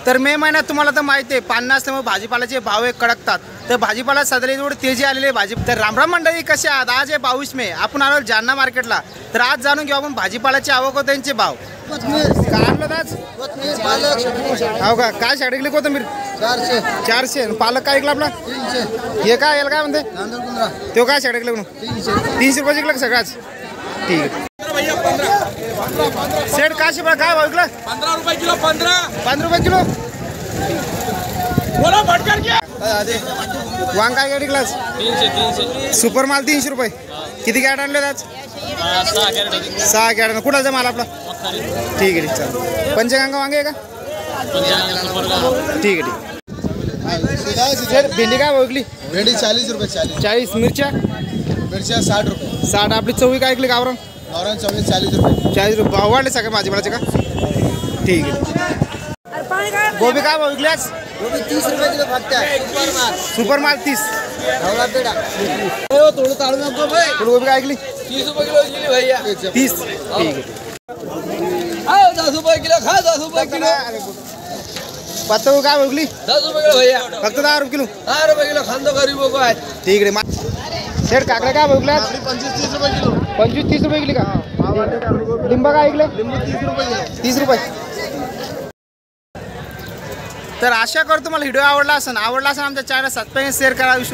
तर मे महिन्यात तुम्हाला तर माहिती आहे पाणी असल्यामुळे भाजीपाल्याचे भाव एक कडकतात. तर भाजीपाला सध्या थोडी तेजी आलेली आहे भाजी. तर रामराम मंडळी, कसे आहात? आज आहे 22 मे. आपण आलो जालना मार्केटला. तर आज जाणून घेऊ आपण भाजीपाल्याची आवक व त्यांचे भाव. काय आणलं आज? हो का? काय शाळेतली कोथिंबीर 400. पालक काय ऐकला आपला? हे काय याला काय म्हणते तो? काय शाळेतले म्हणून 300 रुपये जिंकलं सगळ्याच. ठीक आहे सेट. काय शिपा काय भाव विकलं? 15 रुपये किलो. 15 रुपये किलो. बोला भटकर घ्या. वांग काय गाडी क्लास? 300. सुपर माल 300 रुपये. किती कॅरेट आणले आज? 6 कॅरेट. कुणाचा माल आपला? ठीक आहे चालेल. पंचगंगा वांगे आहे का? ठीक आहे. सर भेंडी काय विकली? भेंडी 40 रुपये. 40. मिरच्या? मिरच्या 60 रुपये. 60. आपली चवळी काय ऐकली गावरान? गावरान चवळी 40 रुपये. 40 रुपये. भाव वाढले सगळे भाजीपाल्याचे का? ठीक आहे. गोबी काय भाव विकली आज? 30 रुपये किलो फक्त. सुपर माल 30. थोडं ताळू नको भाई. फुलगोबी काय ऐकली? 30 रुपये किलो गेली भैया. 30. ठीक आहे. 10 रुपये किलो खा. 10 रुपये किलो. पत्ता काय विकली? 10 रुपये किलो भैया. फक्त 10 रुपये किलो. 10 रुपये किलो खांदो गरीबों को आहे. ठीक आहे. सेठ काकडे काय विकल्या? 25-30 रुपये किलो. 25-30 रुपये किलो का? लिंबा काय ऐकले? लिंबू 30 रुपये किलो. 30 रुपये. तर आशा करतो मला व्हिडिओ आवडला असेल आमच्या चॅनल सबस्क्राईब शेअर करा.